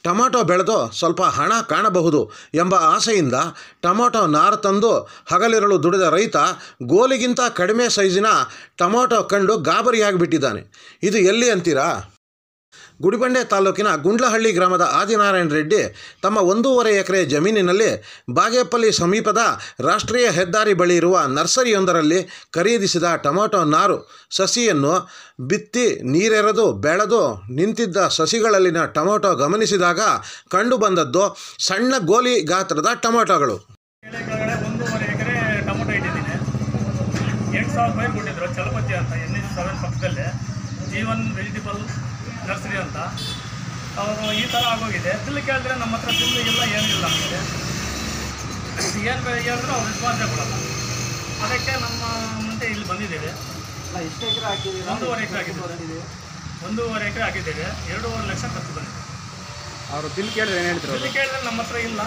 Tomato ಬೆಳೆದು ಸ್ವಲ್ಪ ಹಣ ಕಾಣಬಹುದು ಎಂಬ ಆಸೆಯಿಂದ ಟೊಮಾಟೊ ನಾರು ತಂದು ಹಗಲಿರುಳು ದುಡಿದ ರೈತ ಗೋಲಿಗಿಂತ ಕಡಿಮೆ ಸೈಜಿನ ಟೊಮಾಟೊ ಕಂಡು ಗಾಬರಿಯಾಗಿಬಿಟ್ಟಿದ್ದಾನೆ. ಇದು ಎಲ್ಲಿ ಅಂತೀರಾ? ಗುಡಿಬಂಡೆ ತಾಲೂಕಿನ ಗುಂಡ್ಲಹಳ್ಳಿ ಗ್ರಾಮದ ಆದಿನಾರಾಯಣ ರೆಡ್ಡಿ ತಮ್ಮ 1.5 ಎಕರೆ ಜಮೀನಿನಲ್ಲಿ ಬಾಗೇಪಲ್ಲಿ ಸಮೀಪದ ರಾಷ್ಟ್ರೀಯ ಹೆದ್ದಾರಿ ಬಳಿ ಇರುವ ನರ್ಸರಿಯೊಂದರಲ್ಲಿ ಖರೀದಿಸಿದ ಟೊಮಾಟೊ ನಾರು ಸಸಿಯನ್ನು ಬಿತ್ತಿ ನೀರೆರೆದು ಬೆಳೆದು ನಿಂತಿದ್ದ ಸಸಿಗಳಲ್ಲಿನ ಟೊಮಾಟೊ ಗಮನಿಸಿದಾಗ ಕಂಡುಬಂದದ್ದು ಸಣ್ಣ ಗೋಲಿ ಗಾತ್ರದ ಟೊಮಾಟೊಗಳು. 1.5 ಎಕರೆ ಟೊಮೊಟೊ ಇಟ್ಟಿದ್ದೀನಿ. 8,000 ರೂಪಾಯಿ ಕೊಟ್ಟಿದ್ರು ಚಲಪತಿ ಅಂತ NH7 ಪಕ್ಕದಲ್ಲೇ ಜೀವನ್ ವೆಜಿಟೇಬಲ್ ನರ್ಸರಿ ಅಂತ. ಅವರು ಈ ಥರ ಆಗೋಗಿದೆ. ಬಿಲ್ ಕೇಳಿದ್ರೆ ನಮ್ಮ ಹತ್ರ ಬಿಲ್ ಇಲ್ಲ, ಏನಿಲ್ಲ ನಮಗೆ. ಏನು ಹೇಳಿದ್ರು ಅವ್ರು ರೆಸ್ಪಾನ್ಸೇ ಕೊಡಲ್ಲ. ಅದಕ್ಕೆ ನಮ್ಮ ಮುಂದೆ ಇಲ್ಲಿ ಬಂದಿದ್ದೇವೆ. 1.5 ಎಕರೆ ಹಾಕಿದ್ದೀವಿ. 1.5 ಎಕರೆ ಹಾಕಿದ್ದೇವೆ. 2.5 ಲಕ್ಷ ಖರ್ಚು ಬಂದಿದೆ. ಅವರು ಬಿಲ್ ಕೇಳಿದ್ರೆ ಏನು ಹೇಳ್ತಾರೆ? ಬಿಲ್ ಕೇಳಿದ್ರೆ ನಮ್ಮ ಹತ್ರ ಇಲ್ಲ,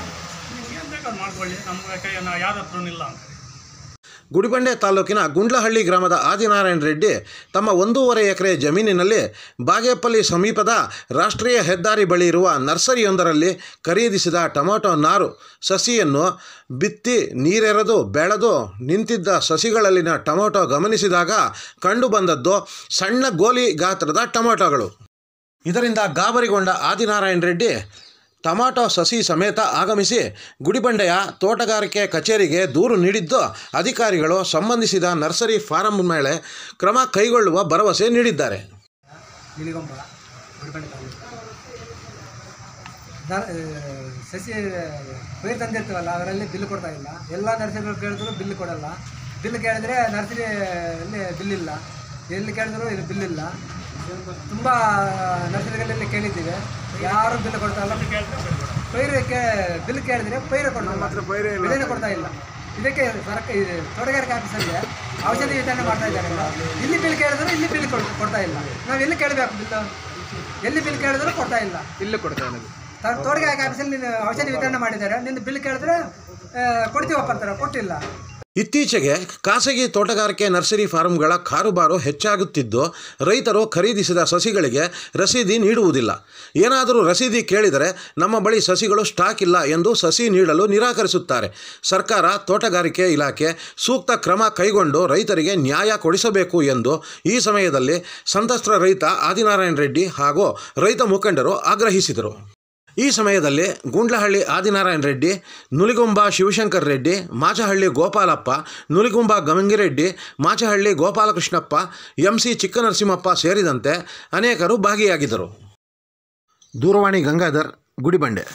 ನಿಮ್ಗೆ ಏನು ಬೇಕು ಅದು ಮಾಡ್ಕೊಳ್ಳಿ, ನಮ್ಗೆ ಯಾರ ಹತ್ರನೂ ಇಲ್ಲ ಅಂತ. ಗುಡಿಬಂಡೆ ತಾಲೂಕಿನ ಗುಂಡ್ಲಹಳ್ಳಿ ಗ್ರಾಮದ ಆದಿನಾರಾಯಣ ರೆಡ್ಡಿ ತಮ್ಮ 1.5 ಎಕರೆ ಜಮೀನಿನಲ್ಲಿ ಬಾಗೇಪಲ್ಲಿ ಸಮೀಪದ ರಾಷ್ಟ್ರೀಯ ಹೆದ್ದಾರಿ ಬಳಿ ಇರುವ ನರ್ಸರಿಯೊಂದರಲ್ಲಿ ಖರೀದಿಸಿದ ಟೊಮಾಟೊ ನಾರು ಸಸಿಯನ್ನು ಬಿತ್ತಿ ನೀರೆರೆದು ಬೆಳೆದು ನಿಂತಿದ್ದ ಸಸಿಗಳಲ್ಲಿನ ಟೊಮಾಟೊ ಗಮನಿಸಿದಾಗ ಕಂಡುಬಂದದ್ದು ಸಣ್ಣ ಗೋಲಿ ಗಾತ್ರದ ಟೊಮಾಟೊಗಳು. ಇದರಿಂದ ಗಾಬರಿಗೊಂಡ ಆದಿನಾರಾಯಣ ರೆಡ್ಡಿ ಟೊಮಾಟೊ ಸಸಿ ಸಮೇತ ಆಗಮಿಸಿ ಗುಡಿಬಂಡೆಯ ತೋಟಗಾರಿಕೆ ಕಚೇರಿಗೆ ದೂರು ನೀಡಿದ್ದು ಅಧಿಕಾರಿಗಳು ಸಂಬಂಧಿಸಿದ ನರ್ಸರಿ ಫಾರಂ ಮೇಲೆ ಕ್ರಮ ಕೈಗೊಳ್ಳುವ ಭರವಸೆ ನೀಡಿದ್ದಾರೆ. ಸಸಿ ಪೈರು ತಂದಿರ್ತೀವಲ್ಲ ಅದರಲ್ಲಿ ಬಿಲ್ ಕೊಡ್ತಾ ಇಲ್ಲ. ಎಲ್ಲ ನರ್ಸರಿಗಳು ಕೇಳಿದ್ರು ಬಿಲ್ ಕೊಡಲ್ಲ. ಬಿಲ್ ಕೇಳಿದ್ರೆ ನರ್ಸರಿಯಲ್ಲಿ ಬಿಲ್ ಇಲ್ಲ, ಎಲ್ಲಿ ಕೇಳಿದ್ರು ಇಲ್ಲಿ ಬಿಲ್ ಇಲ್ಲ. ತುಂಬ ನರ್ಸರಿಗಳಲ್ಲಿ ಕೇಳಿದ್ದೀವಿ, ಯಾರು ಬಿಲ್ ಕೊಡ್ತಾ ಇಲ್ಲ. ಪೈರಕ್ಕೆ ಬಿಲ್ ಕೇಳಿದ್ರೆ ಪೈರು ಕೊಡ್ತಾ ಕೊಡ್ತಾ ಇಲ್ಲ. ಇದಕ್ಕೆ ತೋಟಗಾರಿಕೆ ಆಫೀಸಲ್ಲಿ ಔಷಧಿ ವಿತರಣೆ ಮಾಡ್ತಾ ಇದ್ದಾರಲ್ಲ, ಇಲ್ಲಿ ಬಿಲ್ ಕೇಳಿದ್ರು ಇಲ್ಲಿ ಬಿಲ್ ಕೊಡ್ತಾ ಇಲ್ಲ. ನಾವು ಎಲ್ಲಿ ಕೇಳಬೇಕು ಬಿಲ್? ಎಲ್ಲಿ ಬಿಲ್ ಕೇಳಿದ್ರು ಕೊಡ್ತಾ ಇಲ್ಲ, ಬಿಲ್ ಕೊಡ್ತಾ ಇಲ್ಲ. ತೋಟಗಾರಿಕೆ ಆಫೀಸಲ್ಲಿ ಔಷಧಿ ವಿತರಣೆ ಮಾಡಿದ್ದಾರೆ, ನಿನ್ನ ಬಿಲ್ ಕೇಳಿದ್ರೆ ಕೊಡ್ತೀವಪ್ಪ ಅಂತಾರೆ, ಕೊಟ್ಟಿಲ್ಲ. ಇತ್ತೀಚೆಗೆ ಖಾಸಗಿ ತೋಟಗಾರಿಕೆ ನರ್ಸರಿ ಫಾರಂಗಳ ಕಾರುಬಾರು ಹೆಚ್ಚಾಗುತ್ತಿದ್ದು ರೈತರು ಖರೀದಿಸಿದ ಸಸಿಗಳಿಗೆ ರಸೀದಿ ನೀಡುವುದಿಲ್ಲ. ಏನಾದರೂ ರಸೀದಿ ಕೇಳಿದರೆ ನಮ್ಮ ಬಳಿ ಸಸಿಗಳು ಸ್ಟಾಕ್ ಇಲ್ಲ ಎಂದು ಸಸಿ ನೀಡಲು ನಿರಾಕರಿಸುತ್ತಾರೆ. ಸರ್ಕಾರ, ತೋಟಗಾರಿಕೆ ಇಲಾಖೆ ಸೂಕ್ತ ಕ್ರಮ ಕೈಗೊಂಡು ರೈತರಿಗೆ ನ್ಯಾಯ ಕೊಡಿಸಬೇಕು ಎಂದು ಈ ಸಮಯದಲ್ಲಿ ಸಂತ್ರಸ್ತ ರೈತ ಆದಿನಾರಾಯಣ ರೆಡ್ಡಿ ಹಾಗೂ ರೈತ ಮುಖಂಡರು ಆಗ್ರಹಿಸಿದರು. ಈ ಸಮಯದಲ್ಲಿ ಗುಂಡ್ಲಹಳ್ಳಿ ಆದಿನಾರಾಯಣ ರೆಡ್ಡಿ, ನುಲಿಗುಂಬ ಶಿವಶಂಕರ್ ರೆಡ್ಡಿ, ಮಾಚಹಳ್ಳಿ ಗೋಪಾಲಪ್ಪ, ನುಲಿಗುಂಬ ಗಂಗಿರೆಡ್ಡಿ, ಮಾಚಹಳ್ಳಿ ಗೋಪಾಲಕೃಷ್ಣಪ್ಪ, MC ಚಿಕ್ಕನರಸಿಂಹಪ್ಪ ಸೇರಿದಂತೆ ಅನೇಕರು ಭಾಗಿಯಾಗಿದ್ದರು. ದೂರವಾಣಿ ಗಂಗಾಧರ್, ಗುಡಿಬಂಡೆ.